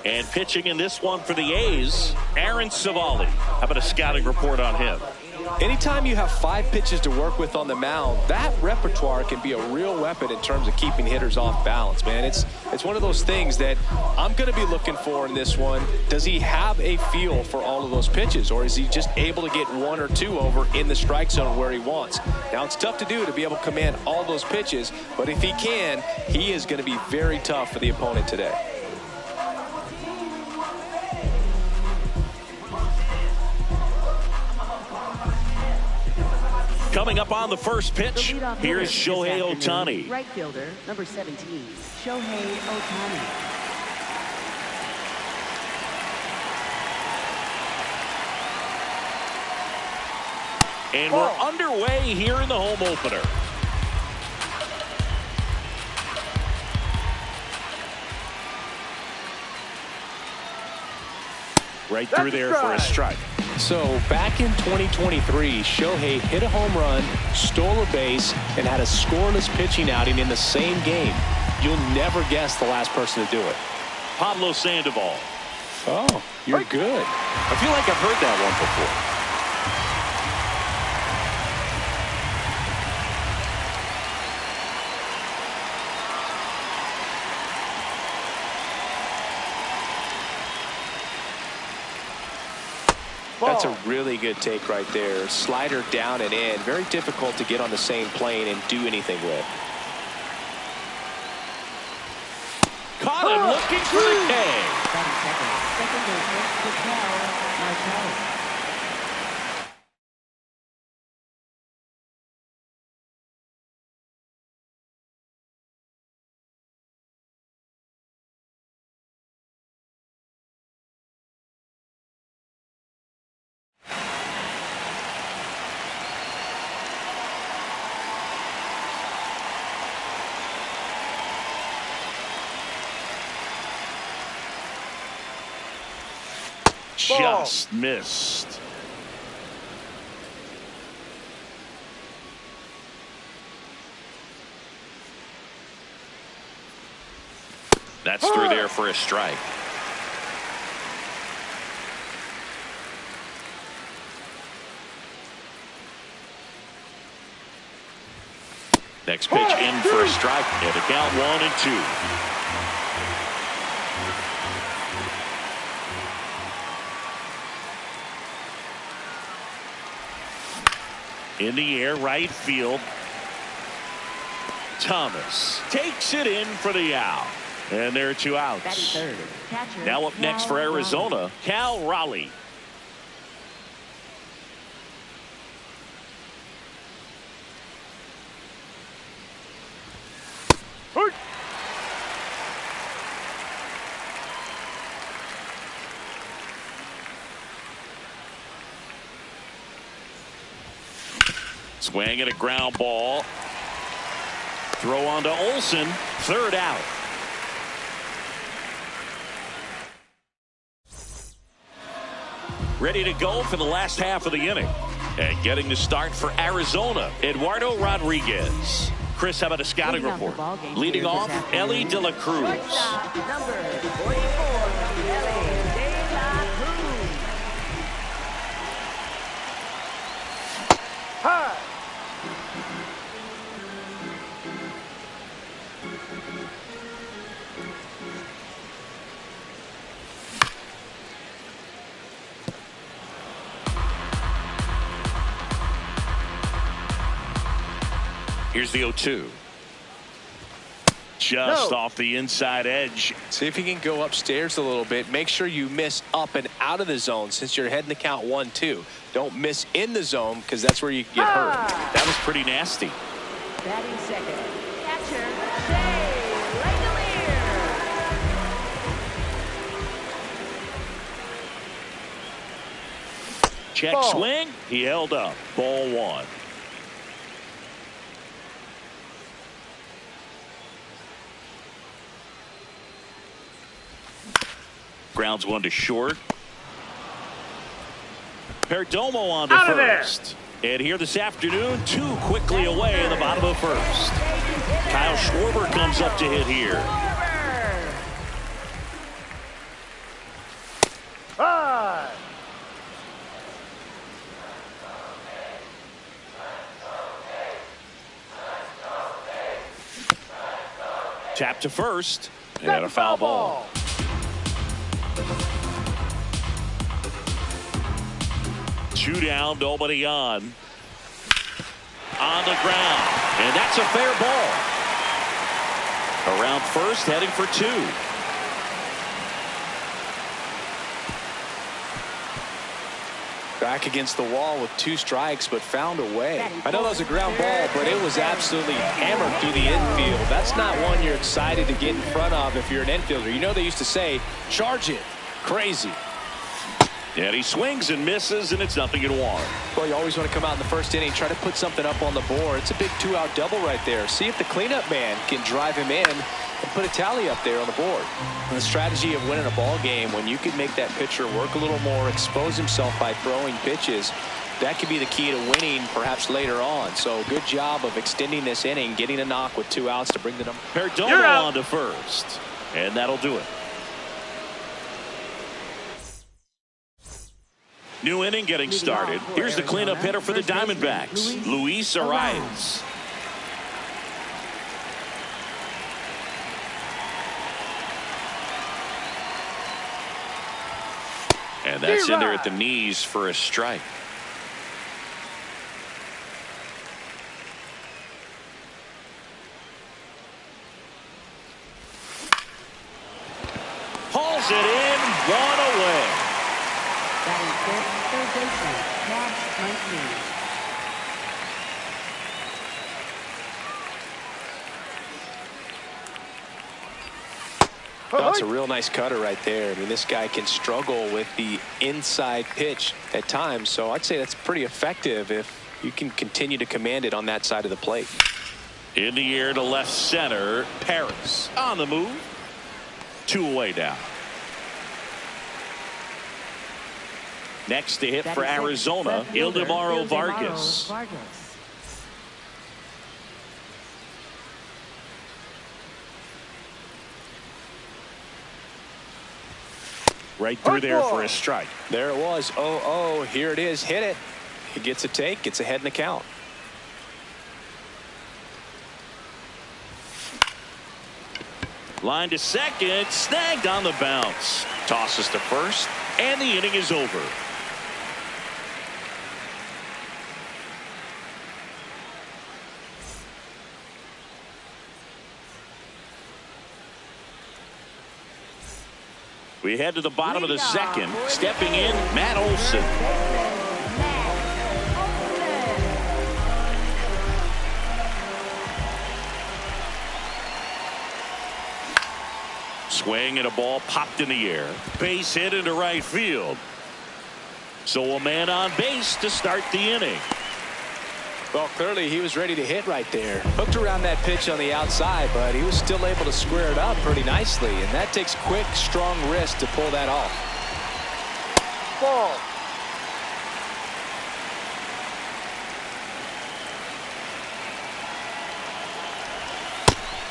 And pitching in this one for the A's, Aaron Civale. How about a scouting report on him? Anytime you have 5 pitches to work with on the mound, that repertoire can be a real weapon in terms of keeping hitters off balance, man. It's one of those things that I'm going to be looking for in this one. Does he have a feel for all of those pitches, or is he just able to get 1 or 2 over in the strike zone where he wants? Now, it's tough to do to be able to command all those pitches, but if he can, he is going to be very tough for the opponent today. Coming up on the first pitch, here's Shohei Ohtani. Right fielder, number 17, Shohei Ohtani. And we're underway here in the home opener. Right through there for a strike. So back in 2023, Shohei hit a home run, stole a base, and had a scoreless pitching outing in the same game. You'll never guess the last person to do it. Pablo Sandoval. Oh, you're good. I feel like I've heard that one before. That's a really good take right there. Slider down and in. Very difficult to get on the same plane and do anything with. Caught him looking for the K. Second baseman, Marquez. Just missed. That's through there for a strike. Next pitch in for a strike. And a count 1-2. In the air, right field. Thomas takes it in for the out. And there are 2 outs. Now up next for Arizona, Cal Raleigh. Swing and a ground ball. Throw on to Olsen. 3rd out. Ready to go for the last half of the inning. And getting the start for Arizona, Eduardo Rodriguez. Chris, how about a scouting report? Leading off, Ellie De La Cruz. Number 44, Ellie De La Cruz. Hi. Here's the 0-2. Just off the inside edge. See if you can go upstairs a little bit. Make sure you miss up and out of the zone since you're heading to count 1-2. Don't miss in the zone because that's where you get hurt. That was pretty nasty. Batting second, catcher, Jay Langolier. Check swing. He held up. Ball 1. Grounds 1 to short. Perdomo on to first. And here this afternoon, 2 quickly away in the bottom of the 1st. Kyle Schwarber comes up to hit here. Tap to first. And a foul ball. Two down, nobody on. On the ground. And that's a fair ball. Around first, heading for two. Back against the wall with 2 strikes, but found a way. I know that was a ground ball, but it was absolutely hammered through the infield. That's not one you're excited to get in front of if you're an infielder. You know they used to say, charge it. Crazy. And he swings and misses, and it's 0-1. Well, you always want to come out in the first inning, try to put something up on the board. It's a big 2-out double right there. See if the cleanup man can drive him in and put a tally up there on the board. And the strategy of winning a ball game, when you can make that pitcher work a little more, expose himself by throwing pitches, that could be the key to winning perhaps later on. So good job of extending this inning, getting a knock with 2 outs to bring the number. Perdomo on to first, and that'll do it. New inning getting started. Here's the cleanup hitter for the Diamondbacks, Luis Arias. And that's in there at the knees for a strike. Hauls it in, 1 away. Batting fifth, third baseman, Max 19. That's a real nice cutter right there. I mean, this guy can struggle with the inside pitch at times, so I'd say that's pretty effective if you can continue to command it on that side of the plate. In the air to left center, Paris on the move. 2 away now. Next to hit for Arizona, Ildemaro Vargas. Right through there for a strike. There it was. 0-0. Here it is. Hit it. He gets a take. Gets ahead in the count. Line to second. Snagged on the bounce. Tosses to first. And the inning is over. We head to the bottom of the second. Stepping in, Matt Olson. Swing and a ball popped in the air. Base hit into right field. So a man on base to start the inning. Well, clearly he was ready to hit right there. Hooked around that pitch on the outside, but he was still able to square it up pretty nicely. And that takes quick, strong wrist to pull that off. Ball.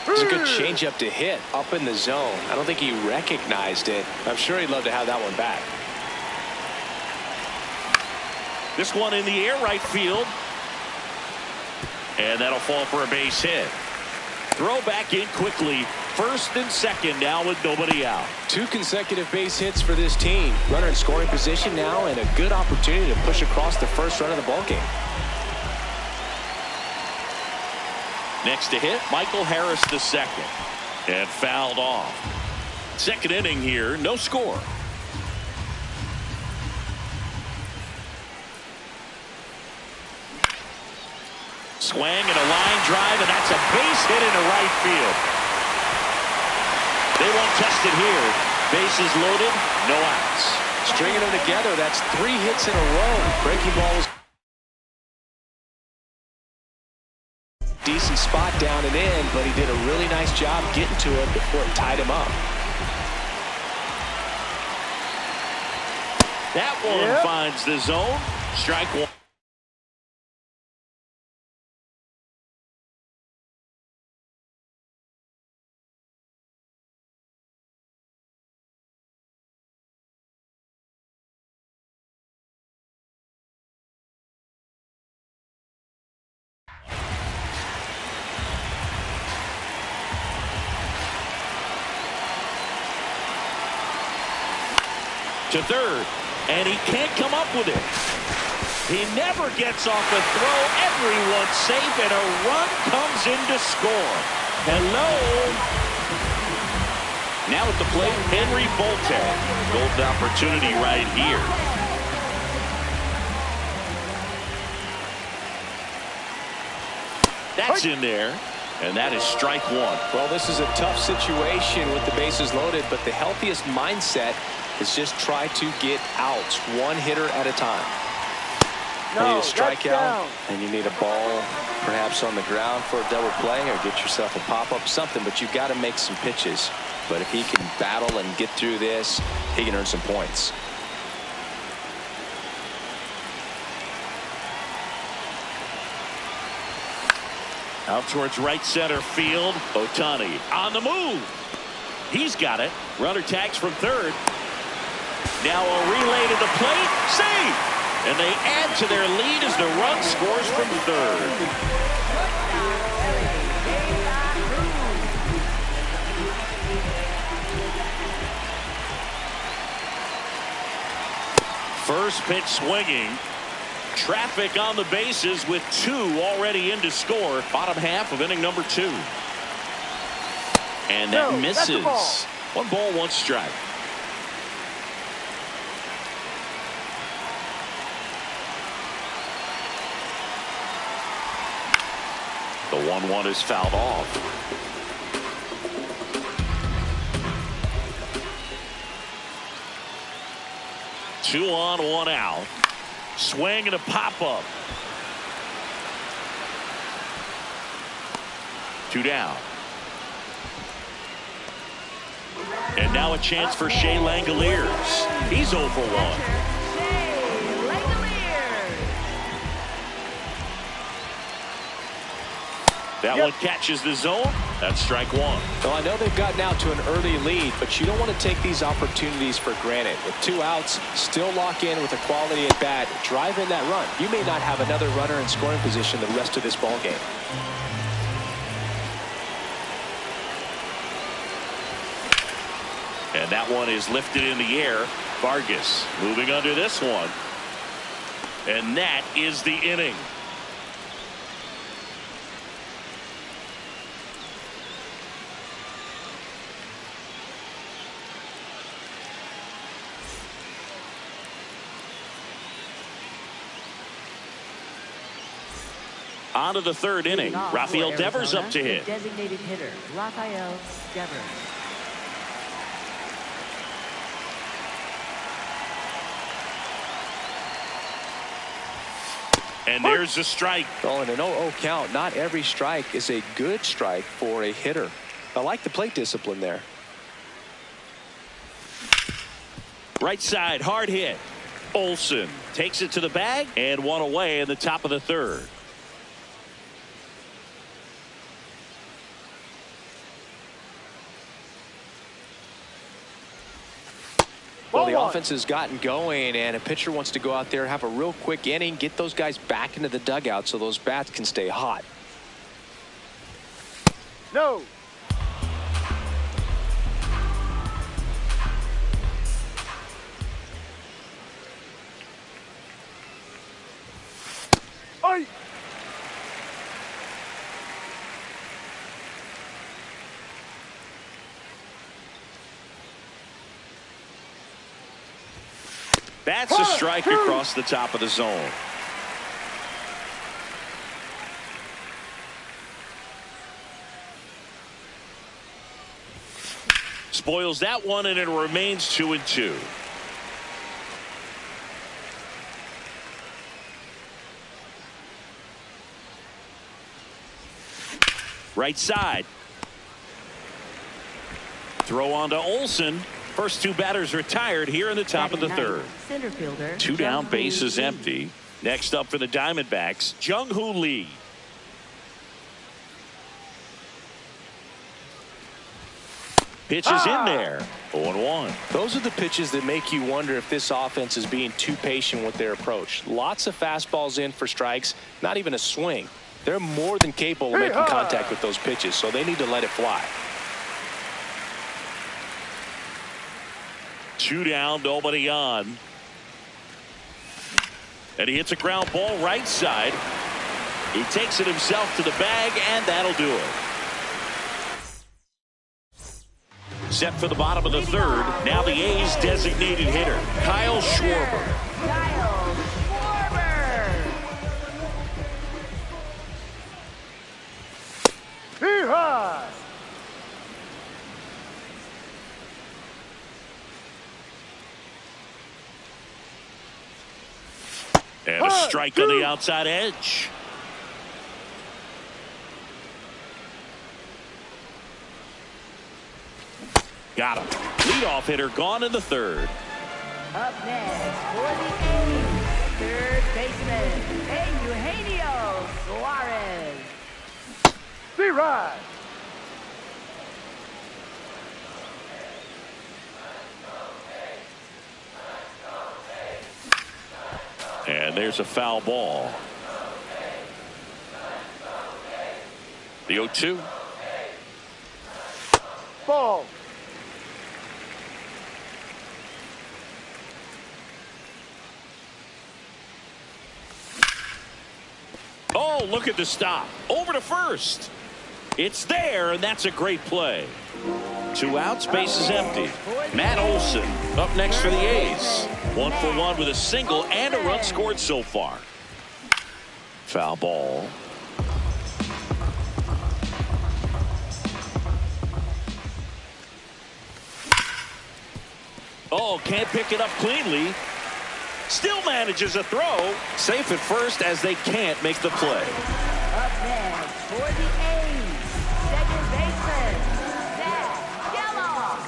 It was a good changeup to hit up in the zone. I don't think he recognized it. I'm sure he'd love to have that one back. This one in the air, right field. And that'll fall for a base hit. Throw back in quickly. First and second now with nobody out. 2 consecutive base hits for this team. Runner in scoring position now and a good opportunity to push across the first run of the ballgame. Next to hit, Michael Harris the second. And fouled off. Second inning here, no score. Swing and a line drive, and that's a base hit into right field. They won't test it here. Bases loaded, no outs. Stringing them together, that's 3 hits in a row. Breaking ball was decent spot down and in, but he did a really nice job getting to it before it tied him up. That one finds the zone. Strike one. to third, and he can't come up with it. He never gets off a throw. Everyone's safe, and a run comes in to score. Hello. Now at the plate, Henry Bolte. Golden opportunity right here. That's in there, and that is strike one. Well, this is a tough situation with the bases loaded, but the healthiest mindset is just try to get outs, one hitter at a time. You need a strikeout, and you need a ball perhaps on the ground for a double play, or get yourself a pop-up, something, but you've got to make some pitches. But if he can battle and get through this, he can earn some points. Out towards right center field. Ohtani on the move. He's got it. Runner tags from third. Now a relay to the plate. Save! And they add to their lead as the run scores from third. First pitch swinging. Traffic on the bases with two already in to score. Bottom half of inning number 2. And that misses. 1 ball, 1 strike. The 1-1 is fouled off. Two on, 1 out. Swing and a pop-up. 2 down. And now a chance for Shea Langoliers. He's 0 for 1. That one catches the zone. That's strike 1. Well, I know they've gotten out to an early lead, but you don't want to take these opportunities for granted. With 2 outs, still lock in with a quality at bat, drive in that run. You may not have another runner in scoring position the rest of this ball game. And that one is lifted in the air. Vargas moving under this one. And that is the inning. On to the 3rd inning. Rafael Devers up to hit. Designated hitter, Rafael Devers. And there's a strike. Well, in an 0-0 count, not every strike is a good strike for a hitter. I like the plate discipline there. Right side, hard hit. Olsen takes it to the bag, and 1 away in the top of the 3rd. Well, the offense has gotten going, and a pitcher wants to go out there, have a real quick inning, get those guys back into the dugout so those bats can stay hot. No. Oi. That's a strike across the top of the zone. Spoils that one, and it remains 2-2. Right side. Throw on to Olsen. First 2 batters retired here in the top of the 3rd. Center fielder, 2 down, Jung-Hoo bases Lee. empty. Next up for the Diamondbacks, Jung-Hoo Lee. Pitches in there. 0-1. Those are the pitches that make you wonder if this offense is being too patient with their approach. Lots of fastballs in for strikes, not even a swing. They're more than capable of making contact with those pitches, so they need to let it fly. 2 down, nobody on. And he hits a ground ball right side. He takes it himself to the bag, and that'll do it. Set for the bottom of the third. Now the A's designated hitter, Kyle Schwarber. Kyle Schwarber. Hee-haw! And a strike on the outside edge. Got him. Leadoff hitter gone in the third. Up next for the A's, third baseman, Eugenio Suarez. C-Ride! And there's a foul ball. The 0-2. Ball. Oh, look at the stop. Over to first. It's there, and that's a great play. 2 outs, base is empty. Matt Olson up next for the A's. 1 for 1 with a single and a run scored so far. Foul ball. Oh, can't pick it up cleanly. Still manages a throw. Safe at first as they can't make the play. Up next for the A's, second baseman, Zach Geloff.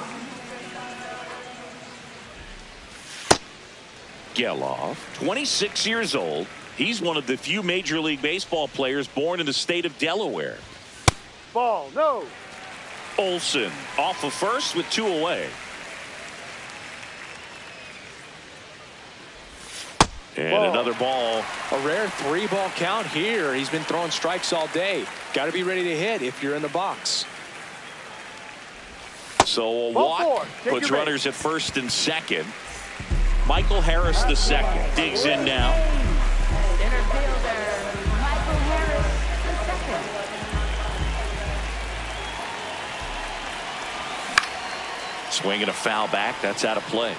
Geloff, 26 years old. He's one of the few Major League Baseball players born in the state of Delaware. Ball. No. Olson off of first with 2 away. And Ball. another ball. A rare 3-ball count here. He's been throwing strikes all day. Got to be ready to hit if you're in the box. So a Ball walk 4. Take puts your runners at first and second. Michael Harris the second digs in now. Center fielder, Michael Harris, the second. Swinging a foul back. That's out of play.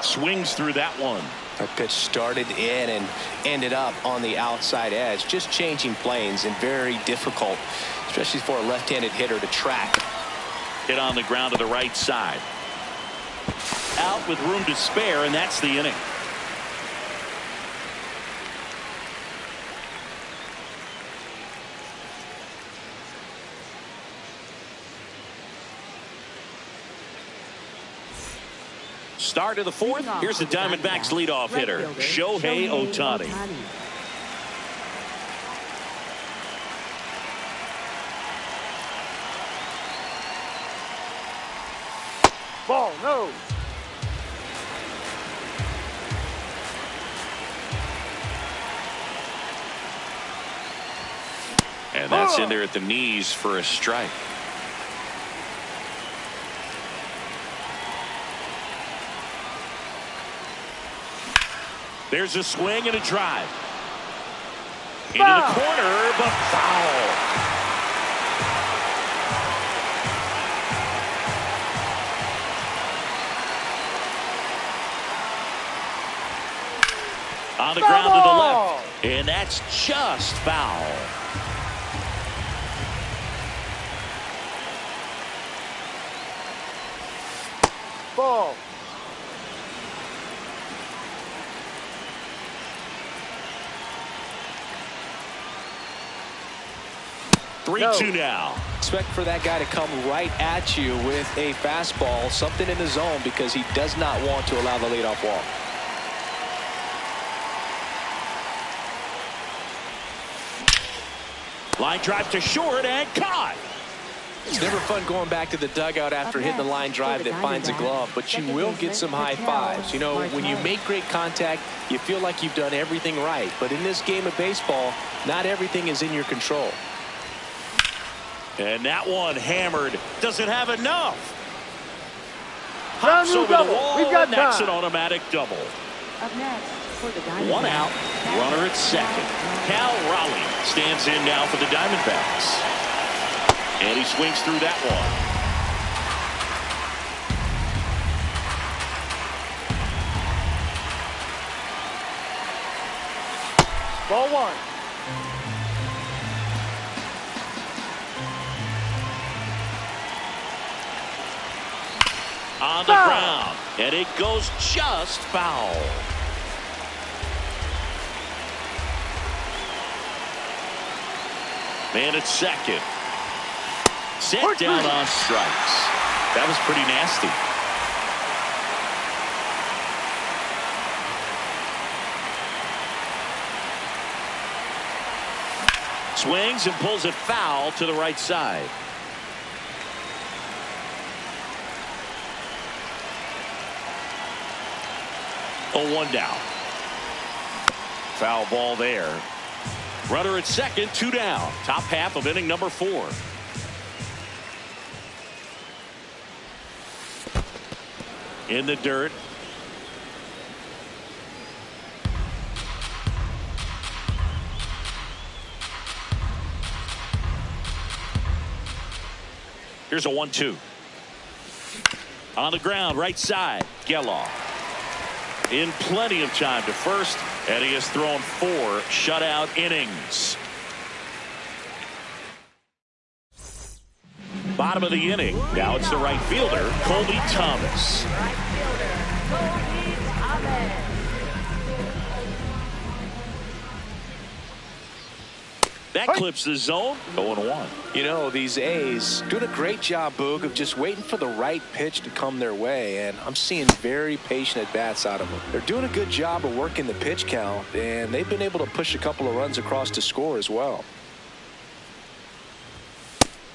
Swings through that one. That pitch started in and ended up on the outside edge. Just changing planes and very difficult, especially for a left-handed hitter to track. Hit on the ground to the right side. Out with room to spare, and that's the inning. Start of the fourth. Here's the Diamondbacks leadoff hitter, Shohei Ohtani. Ball. No. And that's in there at the knees for a strike. There's a swing and a drive. Into the corner, but foul. On the ground to the left. And that's just foul. Ball. No. 3-2 now. Expect for that guy to come right at you with a fastball, something in the zone, because he does not want to allow the leadoff walk. Line drive to short and caught. It's never fun going back to the dugout after hitting the line drive that finds a glove, but you will get some high fives. You know, when you make great contact, you feel like you've done everything right. But in this game of baseball, not everything is in your control. And that one hammered. Doesn't have enough. Ground Hops rule over the double. wall, We've got and that's time. an automatic double. Up next for the Diamondbacks. One out, runner at second. Cal Raleigh stands in now for the Diamondbacks. And he swings through that one. Ball one. On the ground, and it goes just foul. Man at second. Set down on strikes. That was pretty nasty. Swings and pulls it foul to the right side. Oh, 1 down. Foul ball there. Runner at second, 2 down. Top half of inning number 4. In the dirt. Here's a 1-2. On the ground, right side, Geloff. In plenty of time to first, and he has thrown 4 shutout innings. Bottom of the inning. Now it's the right fielder, Colby Thomas. Right fielder, Colby Thomas. That clips the zone. 0-1. You know, these A's doing a great job, Boog, of just waiting for the right pitch to come their way, and I'm seeing very patient at-bats out of them. They're doing a good job of working the pitch count, and they've been able to push a couple of runs across to score as well.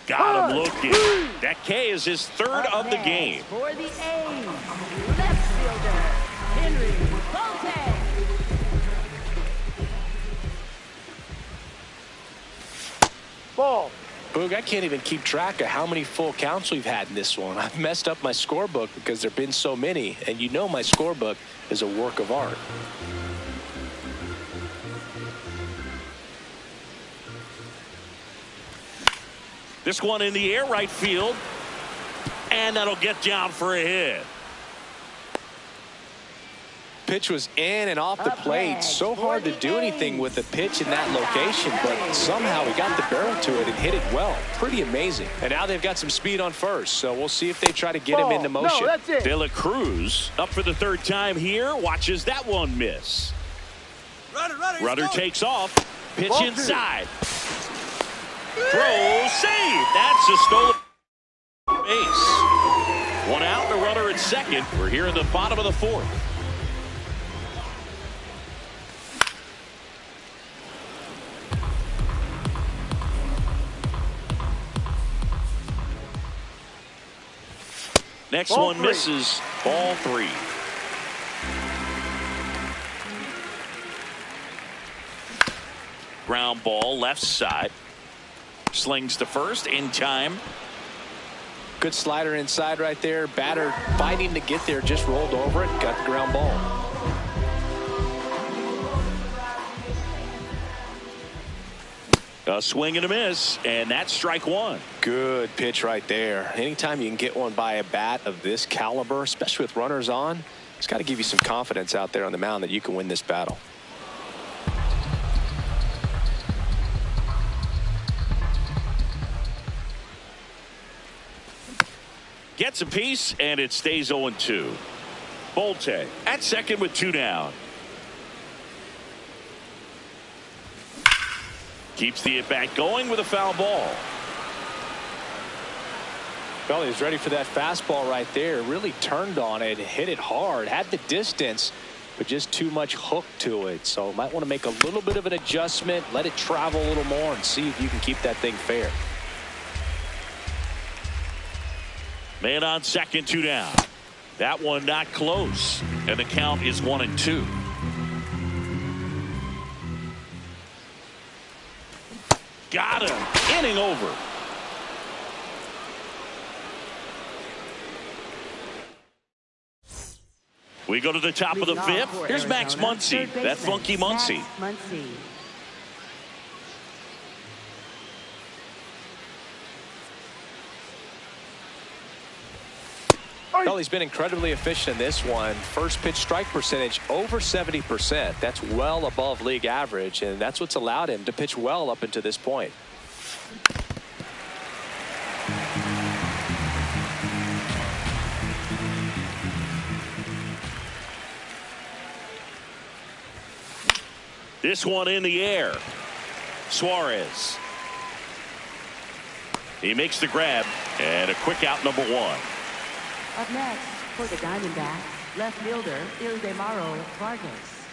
Got him looking. That K is his 3rd of the game. For the A's, left fielder, Henry Bolte. Ball. Boog, I can't even keep track of how many full counts we've had in this one. I've messed up my scorebook because there have been so many, and you know my scorebook is a work of art. This one in the air, right field. And that'll get down for a hit. Pitch was in and off the plate. So hard to do anything with a pitch in that location, but somehow he got the barrel to it and hit it well. Pretty amazing. And now they've got some speed on first, so we'll see if they try to get him into motion. No, that's it. De La Cruz up for the 3rd time here. Watches that one miss. Runner takes off. Pitch Ball inside. Throw, save. That's a stolen base. 1 out, the runner at second. We're here in the bottom of the 4th. Next Ball one 3. misses. Ball 3. Ground ball left side. Slings to first in time. Good slider inside right there. Batter fighting to get there, just rolled over it, got the ground ball. A swing and a miss, and that's strike 1. Good pitch right there. Anytime you can get one by a bat of this caliber, especially with runners on, it's got to give you some confidence out there on the mound that you can win this battle. Gets a piece, and it stays 0-2. Bolte at second with 2 down. Keeps the at-bat going with a foul ball. Well, he's ready for that fastball right there. Really turned on it, hit it hard, had the distance, but just too much hook to it. So might want to make a little bit of an adjustment, let it travel a little more, and see if you can keep that thing fair. Man on second, 2 down. That one not close, and the count is 1-2. Got him. Inning over. We go to the top of the fifth. Here's Max Muncy, that funky Muncy. Well, he's been incredibly efficient in this one. First pitch strike percentage over 70%. That's well above league average, and that's what's allowed him to pitch well up until this point. This one in the air. Suarez. He makes the grab, and a quick out, number 1. Up next, for the Diamondbacks, left fielder, Ildemaro Vargas.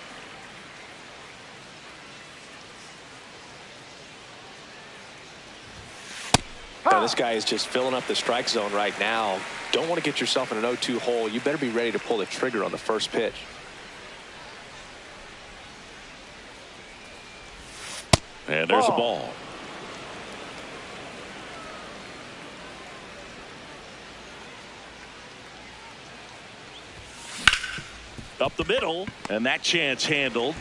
Now, this guy is just filling up the strike zone right now. Don't want to get yourself in an 0-2 hole. You better be ready to pull the trigger on the first pitch. And there's a ball. Up the middle, and that chance handled.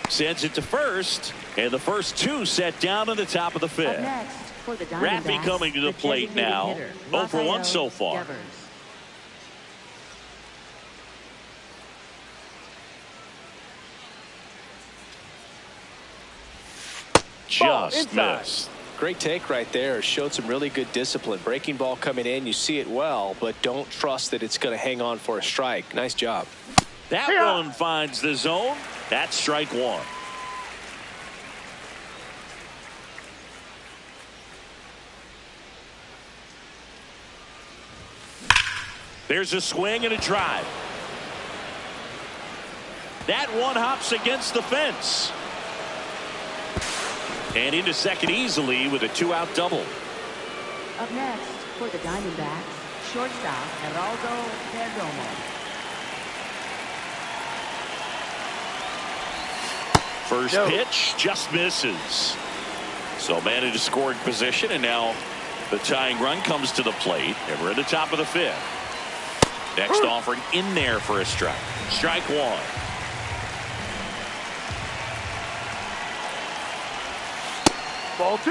Sends it to first, and the first 2 set down in the top of the fifth. Up next, for the Raffy coming to the plate now. 0 for 1 so far. Just missed. Great take right there. Showed some really good discipline. Breaking ball coming in, you see it well, but don't trust that it's going to hang on for a strike. Nice job. That one finds the zone. That's strike 1. There's a swing and a drive. That one hops against the fence. And into second easily with a 2-out double. Up next, for the Diamondbacks, shortstop, Geraldo Perdomo. First pitch just misses. So man in a scoring position, and now the tying run comes to the plate, and we're at the top of the fifth. Next offering in there for a strike. Strike 1. Ball 2.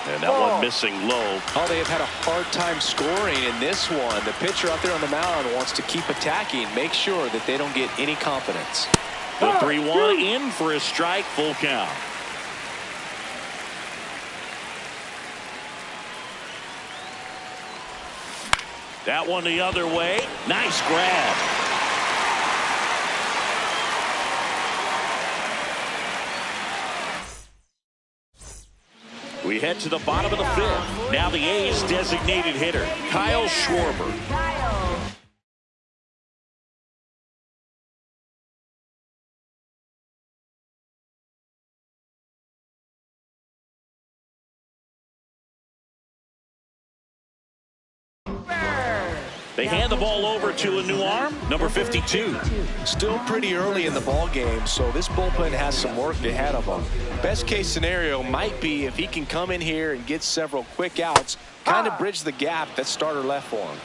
And that one missing low. Oh, they have had a hard time scoring in this one. The pitcher out there on the mound wants to keep attacking, make sure that they don't get any confidence. The 3-1 in for a strike, full count. That one the other way. Nice grab. We head to the bottom of the fifth. Now the A's designated hitter, Kyle Schwarber. They hand the ball over to a new arm, number 52. Still pretty early in the ball game, so this bullpen has some work ahead of them. Best case scenario might be if he can come in here and get several quick outs, kind of bridge the gap that starter left for him.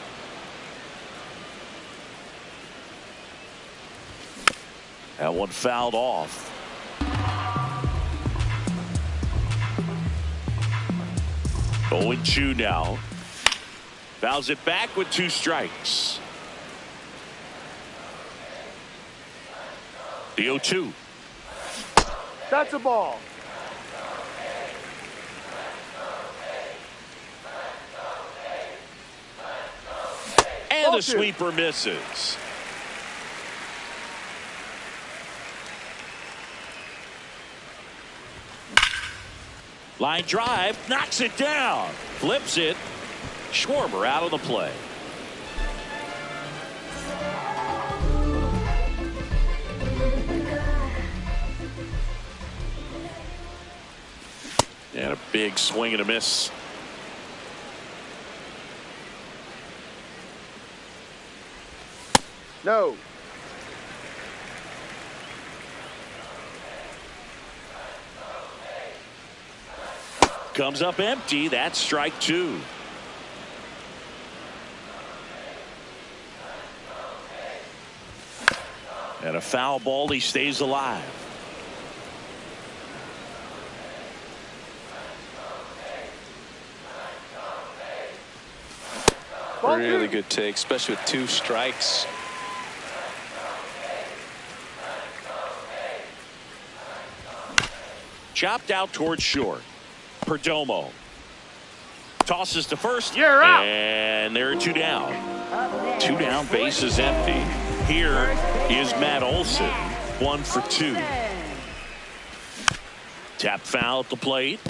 That one fouled off. Owen Chu now. Fouls it back with 2 strikes. The 0-2. That's a ball. And the sweeper misses. Line drive, knocks it down, flips it. Schwarber out of the play. Big swing and a miss. No. Comes up empty. That's strike two. And a foul ball. He stays alive. Really good take, especially with 2 strikes. Chopped out towards short. Perdomo tosses to first. You're out. And there are 2 down. 2 down, base is empty. Here is Matt Olson, 1 for 2. Tap foul at the plate.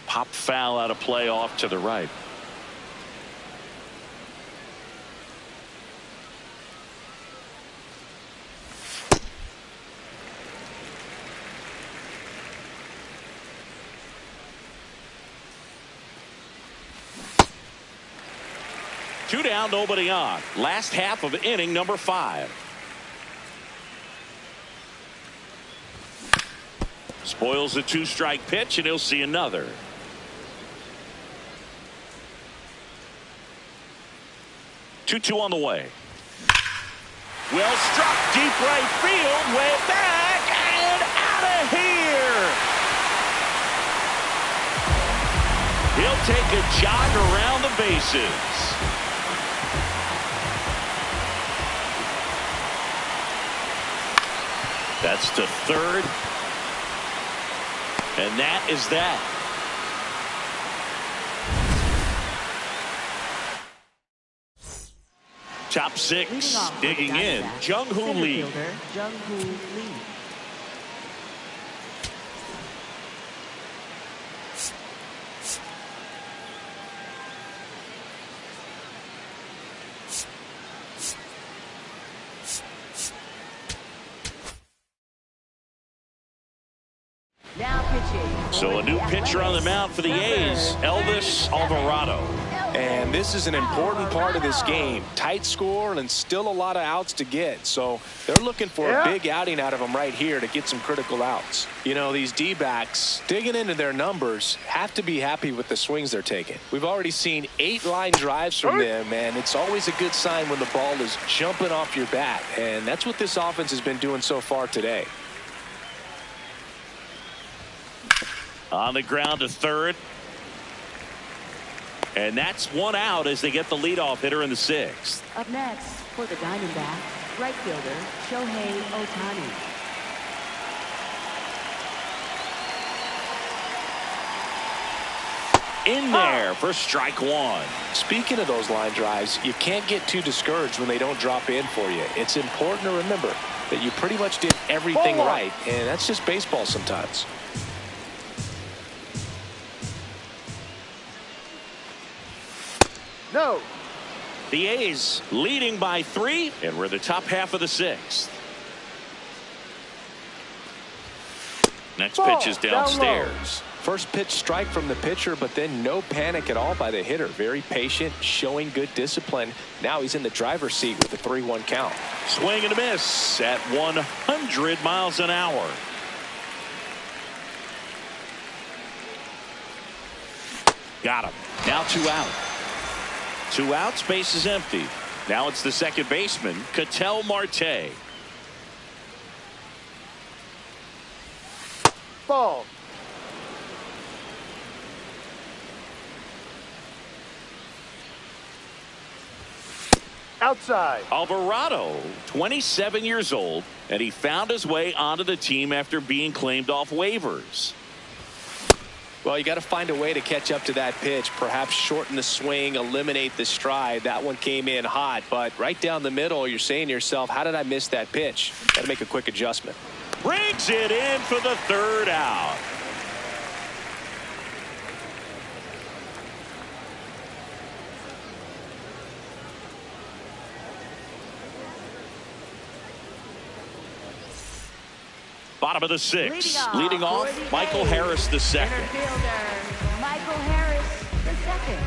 Pop foul out of play off to the right. Two down, nobody on. Last half of inning number 5. Spoils a 2-strike pitch, and he'll see another. Two on the way. Well struck, deep right field, way back and out of here. He'll take a jog around the bases. That's to third. And that is that. Top 6, digging in, Jung-Hoo Lee. Jung-Hoo Lee. Now pitching. So a new pitcher on the mound for the A's, Elvis Alvarado. And this is an important part of this game. Tight score and still a lot of outs to get. So they're looking for a big outing out of them right here to get some critical outs. You know, these D-backs, digging into their numbers, have to be happy with the swings they're taking. We've already seen 8 line drives from them, and it's always a good sign when the ball is jumping off your bat. And that's what this offense has been doing so far today. On the ground to third. And that's 1 out as they get the leadoff hitter in the 6th. Up next for the Diamondbacks, right fielder Shohei Ohtani. In there for strike 1. Speaking of those line drives, you can't get too discouraged when they don't drop in for you. It's important to remember that you pretty much did everything right, and that's just baseball sometimes. No. The A's leading by 3, and we're the top half of the 6th. Next pitch is downstairs. First pitch strike from the pitcher, but then no panic at all by the hitter. Very patient, showing good discipline. Now he's in the driver's seat with the 3-1 count. Swing and a miss at 100 miles an hour. Got him. Now 2 out. 2 outs, base is empty. Now it's the second baseman, Ketel Marte. Ball. Outside. Alvarado, 27 years old, and he found his way onto the team after being claimed off waivers. Well, you got to find a way to catch up to that pitch, perhaps shorten the swing, eliminate the stride. That one came in hot, but right down the middle, you're saying to yourself, how did I miss that pitch? Got to make a quick adjustment. Brings it in for the 3rd out. Bottom of the sixth. Leading off Michael Harris the second. Center fielder, Michael Harris the second.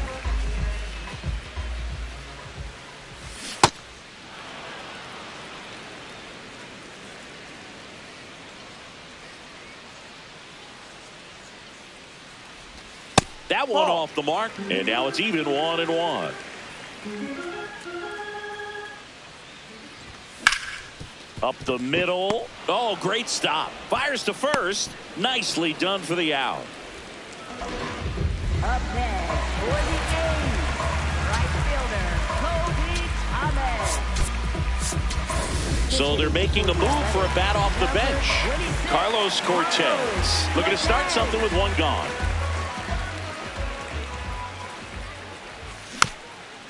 That one off the mark, and now it's even 1-1. Up the middle. Oh, great stop. Fires to first. Nicely done for the out. Up next for the A's, right fielder, Kobe Thomas. So they're making a move for a bat off the bench. Carlos Cortez looking to start something with one gone.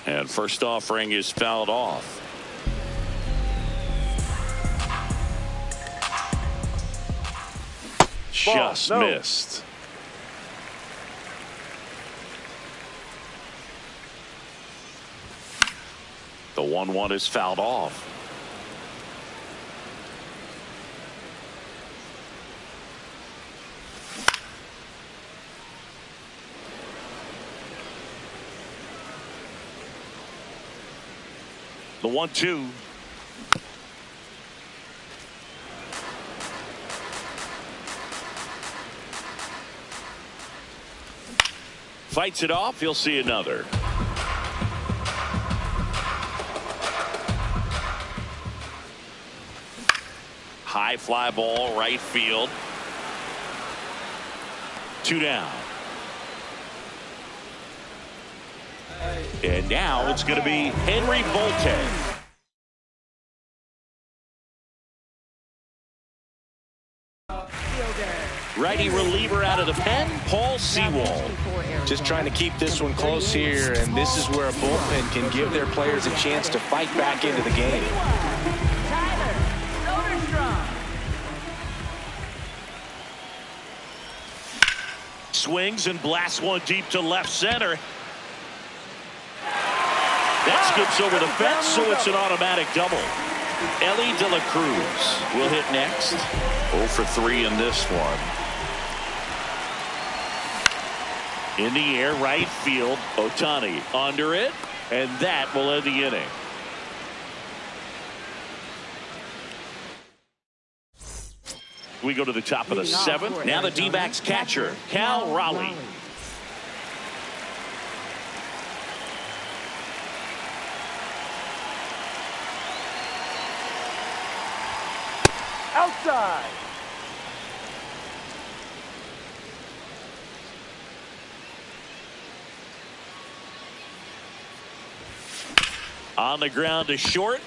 And first offering is fouled off. Just missed. The 1-1 is fouled off. The 1-2. Fights it off. He'll see another. High fly ball, right field. 2 down. And now it's going to be Henry Volte. Righty reliever out of the pen, Paul Sewald. Just trying to keep this one close here, and this is where a bullpen can give their players a chance to fight back into the game. Swings and blasts one deep to left center. That skips over the fence, so it's an automatic double. Ellie De La Cruz will hit next. 0 for 3 in this one. In the air, right field. Ohtani under it, and that will end the inning. We go to the top of the 7th. Now the D-backs catcher, Cal Raleigh. Outside. On the ground to short.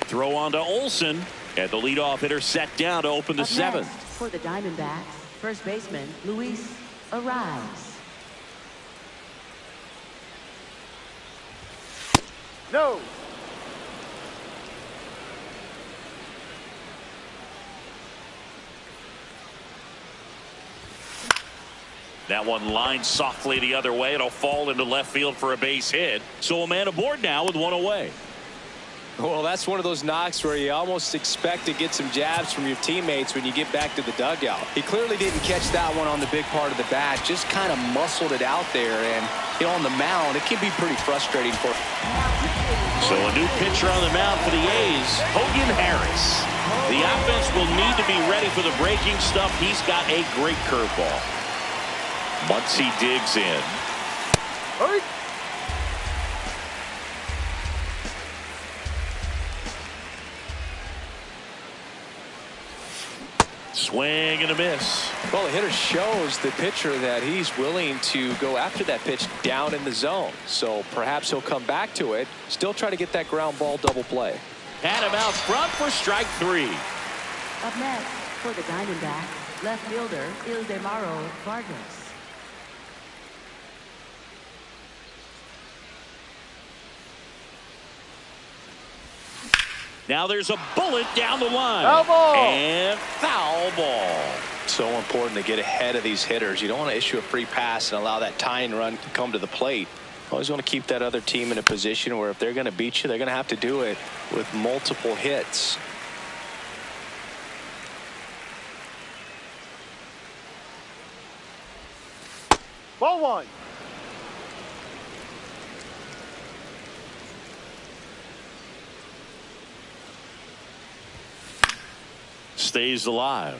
Throw on to Olsen. And the leadoff hitter set down to open the 7th. For the Diamondbacks, first baseman Luis Arrives. No. That one lined softly the other way. It'll fall into left field for a base hit. So a man aboard now with one away. Well, that's one of those knocks where you almost expect to get some jabs from your teammates when you get back to the dugout. He clearly didn't catch that one on the big part of the bat, just kind of muscled it out there. And, you know, on the mound, it can be pretty frustrating for him. So a new pitcher on the mound for the A's, Hogan Harris. The offense will need to be ready for the breaking stuff. He's got a great curveball. Muncy digs in. Hurry. Swing and a miss. Well, the hitter shows the pitcher that he's willing to go after that pitch down in the zone. So perhaps he'll come back to it. Still try to get that ground ball double play. Had him out front for strike 3. Up next for the Diamondbacks, left fielder Ildemaro Vargas. Now there's a bullet down the line. Foul ball. And foul ball. So important to get ahead of these hitters. You don't want to issue a free pass and allow that tying run to come to the plate. Always want to keep that other team in a position where if they're going to beat you, they're going to have to do it with multiple hits. Ball one. Stays alive.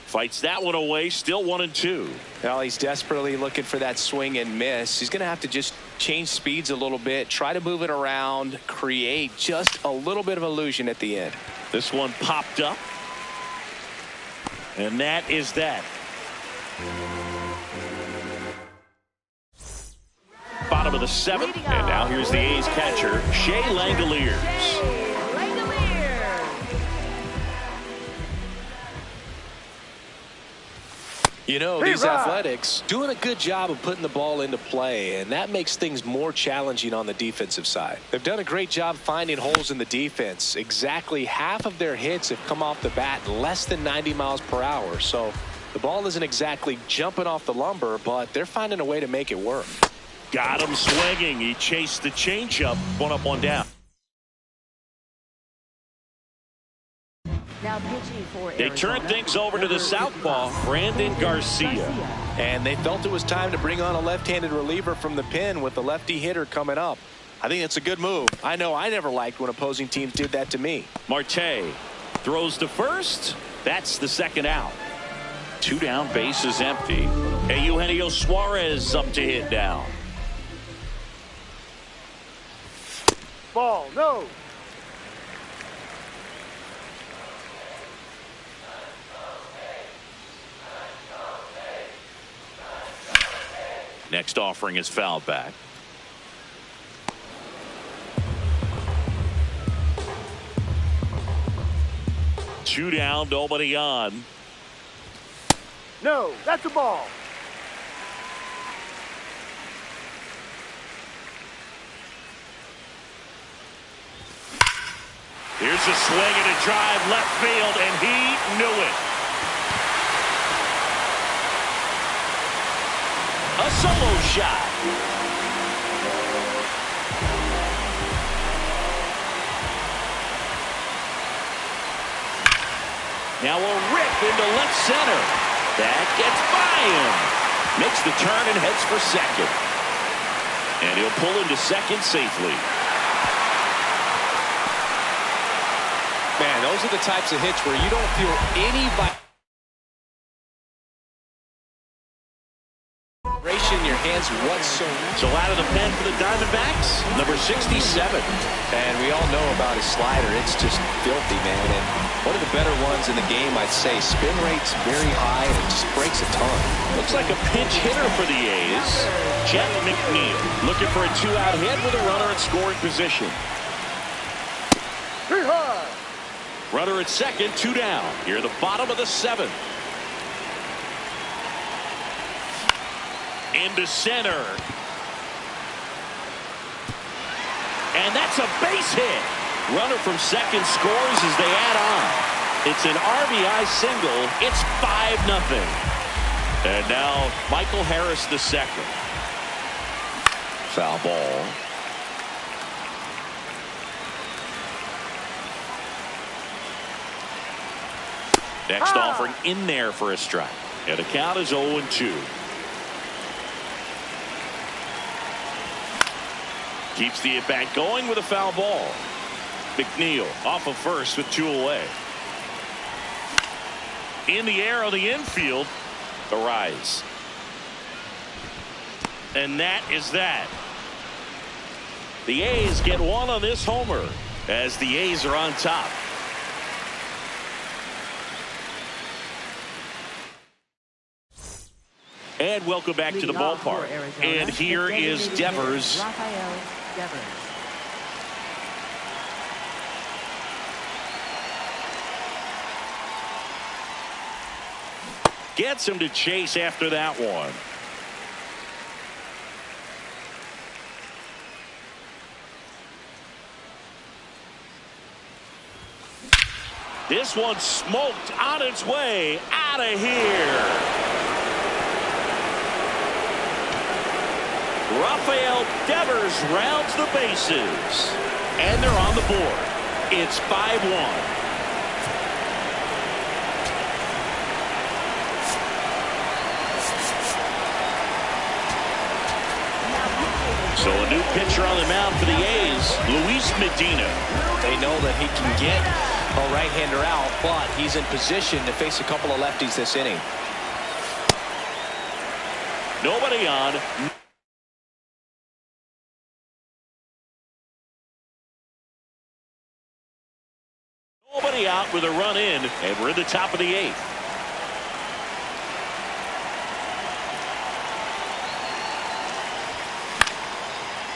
Fights that one away. Still 1-2. Well, he's desperately looking for that swing and miss. He's going to have to just change speeds a little bit, try to move it around, create just a little bit of illusion at the end. This one popped up. And that is that. Bottom of the 7th. And now here's the A's catcher, Shea Langoliers. You know, these Athletics doing a good job of putting the ball into play, and that makes things more challenging on the defensive side. They've done a great job finding holes in the defense. Exactly half of their hits have come off the bat less than 90 miles per hour. So the ball isn't exactly jumping off the lumber, but they're finding a way to make it work. Got him swinging. He chased the changeup. 1 up, 1 down. Now pitching for They turn things over to the southpaw, Brandon Garcia. And they felt it was time to bring on a left-handed reliever from the pen with the lefty hitter coming up. I think it's a good move. I know I never liked when opposing teams did that to me. Marte throws to first. That's the 2nd out. 2 down, base is empty. Hey, Eugenio Suarez up to hit down. Ball, no. Next offering is fouled back. Two down, nobody on. No, that's a ball. Here's a swing and a drive left field, and he knew it. A solo shot. Now a rip into left center. That gets by him. Makes the turn and heads for second. And he'll pull into second safely. Man, those are the types of hits where you don't feel any vibration in your hands whatsoever. So out of the pen for the Diamondbacks, number 67. And we all know about his slider. It's just filthy, man. And one of the better ones in the game, I'd say. Spin rate's very high, and it just breaks a ton. Looks like a pinch hitter for the A's. Jeff McNeil looking for a 2-out hit with a runner in scoring position. Runner at second, 2 down. Here at the bottom of the 7th. Into center. And that's a base hit. Runner from second scores as they add on. It's an RBI single. It's 5-0. And now Michael Harris the second. Foul ball. Next offering in there for a strike. And the count is 0-2. Keeps the at-bat going with a foul ball. McNeil off of first with 2 away. In the air on the infield. The rise. And that is that. The A's get 1 on this homer as the A's are on top. And welcome back to the ballpark. And here is Devers. Gets him to chase after that one. This one smoked on its way out of here. Rafael Devers rounds the bases, and they're on the board. It's 5-1. So a new pitcher on the mound for the A's, Luis Medina. They know that he can get a right-hander out, but he's in position to face a couple of lefties this inning. Nobody on. Nobody out with a run in, and we're in the top of the 8th.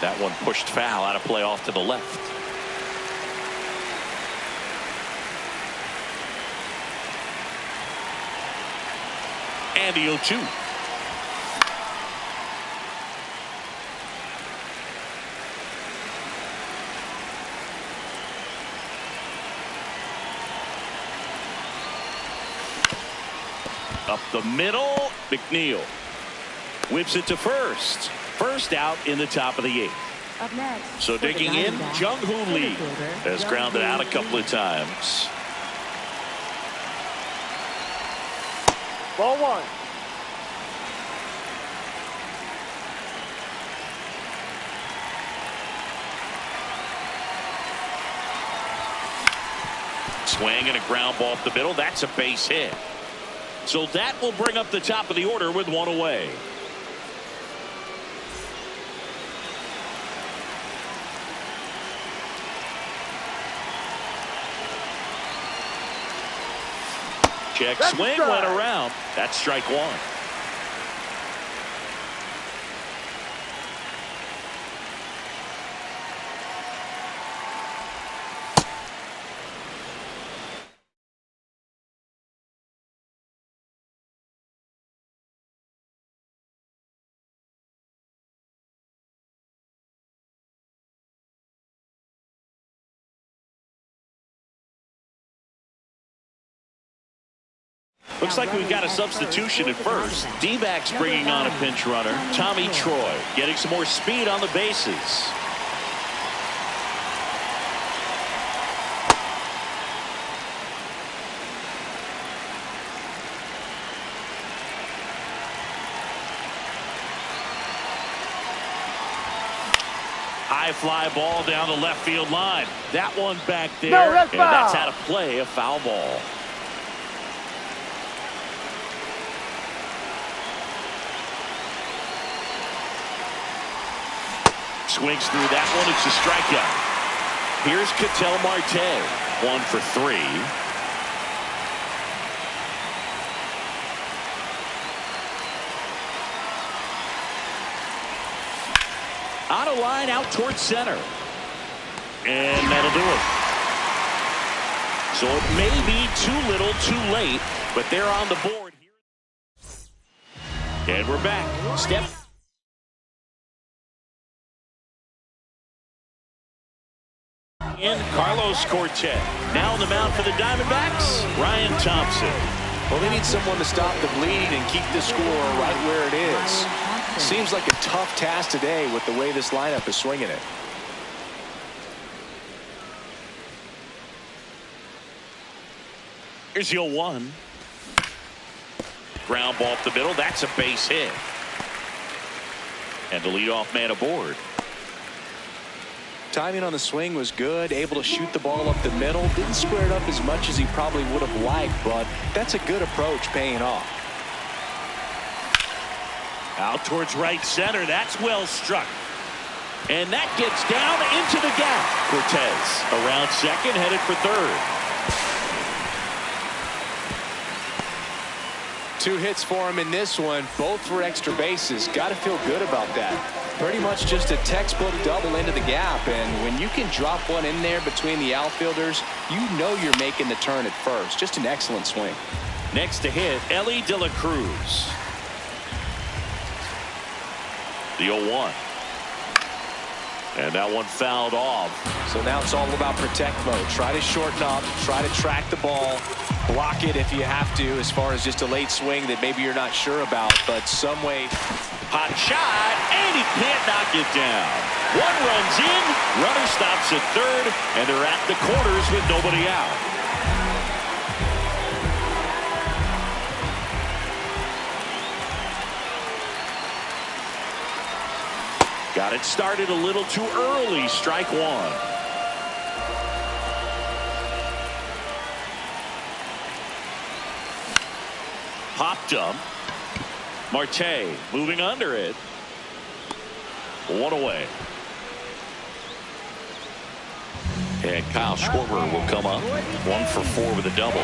That one pushed foul, out of play off to the left. And the 0-2. Up the middle, McNeil whips it to first. First out in the top of the 8th. Up next. So digging in, Jung-Hoo Lee has grounded out a couple of times. Ball 1. Swing and a ground ball up the middle. That's a base hit. So that will bring up the top of the order with one away. Check swing went around. That's strike 1. Looks like we've got a substitution at first. Dbacks bringing on a pinch runner. Tommy Troy getting some more speed on the bases. High fly ball down the left field line. That one back there. No, that's and foul. that's how to play a foul ball. Swings through that one. It's a strikeout. Here's Ketel Marte. 1 for 3. On a line out towards center. And that'll do it. So it may be too little too late, but they're on the board here. And we're back. Step. In Carlos Cortez. Now on the mound for the Diamondbacks, Ryan Thompson. Well, they need someone to stop the bleed and keep the score right where it is. Seems like a tough task today with the way this lineup is swinging it. Here's the 0-1. Ground ball up the middle. That's a base hit. And the leadoff man aboard. Timing on the swing was good, able to shoot the ball up the middle. Didn't square it up as much as he probably would have liked, but that's a good approach paying off. Out towards right center. That's well struck. And that gets down into the gap. Cortez around second, headed for third. 2 hits for him in this one, both for extra bases. Got to feel good about that. Pretty much just a textbook double into the gap, and when you can drop one in there between the outfielders, you know you're making the turn at first. Just an excellent swing. Next to hit, Ellie De La Cruz. The 0-1. And that one fouled off. So now it's all about protect mode. Try to shorten up, try to track the ball, block it if you have to, as far as just a late swing that maybe you're not sure about, but some way. Hot shot, and he can't knock it down. One runs in, runner stops at third, and they're at the corners with nobody out. Got it started a little too early. Strike one. Popped up. Marte moving under it. One away. And Kyle Schwarber will come up. 1 for 4 with a double.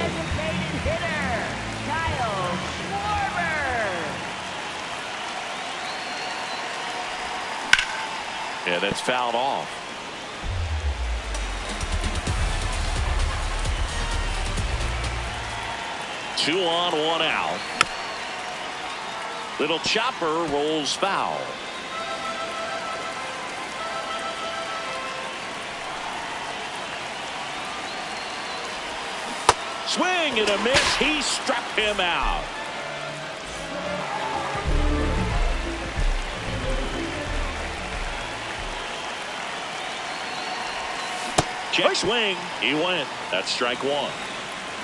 Kyle Schwarber. Yeah, that's fouled off. Two on, one out. Little chopper rolls foul. Swing and a miss. He struck him out. Check swing. He went. That's strike one.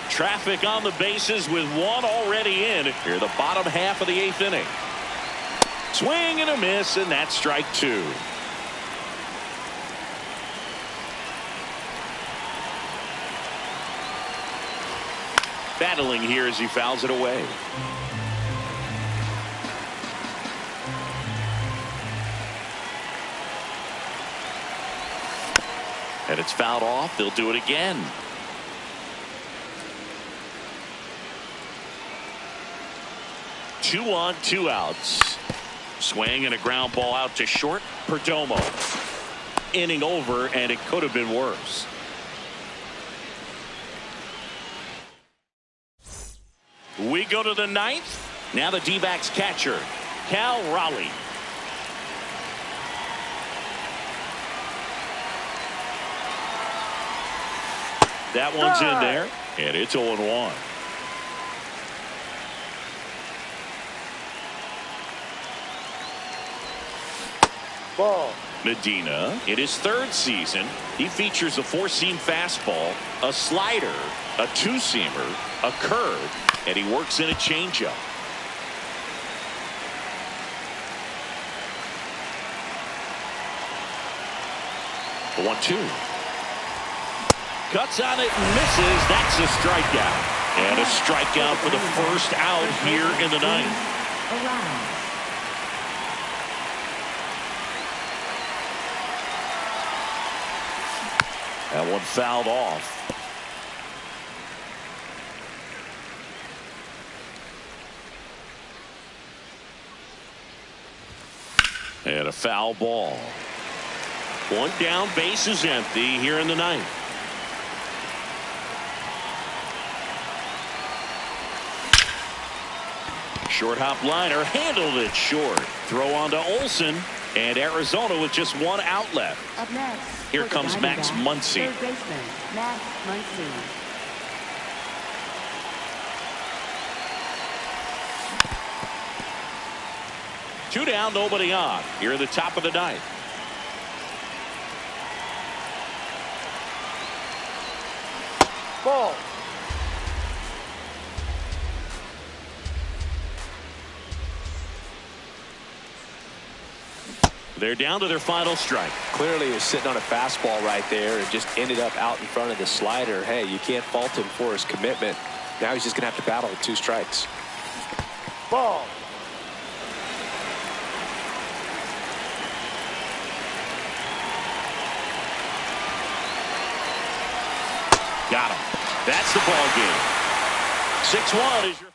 Traffic on the bases with one already in here, the bottom half of the 8th inning. Swing and a miss, and that's strike two. Battling here as he fouls it away. And it's fouled off. They'll do it again. Two on, two outs. Swing and a ground ball out to short. Perdomo. Inning over, and it could have been worse. We go to the 9th. Now the D-backs catcher, Cal Raleigh. That one's in there, and it's 0-1. Ball. Medina, in his 3rd season, he features a 4-seam fastball, a slider, a 2-seamer, a curve, and he works in a changeup. The 1-2. Cuts on it and misses. That's a strikeout. And a strikeout for the first out here in the 9th. Around. That one fouled off. And a foul ball. One down, base is empty here in the 9th. Short hop liner, handled it short. Throw on to Olsen, and Arizona with just one out left. Up next. Here comes Max Muncy. Third baseman, Max Muncy. Two down, nobody on. Here at the top of the 9th. Ball. They're down to their final strike. Clearly is sitting on a fastball right there and just ended up out in front of the slider. Hey, you can't fault him for his commitment. Now he's just going to have to battle with 2 strikes. Ball. Got him. That's the ball game. 6-1 is your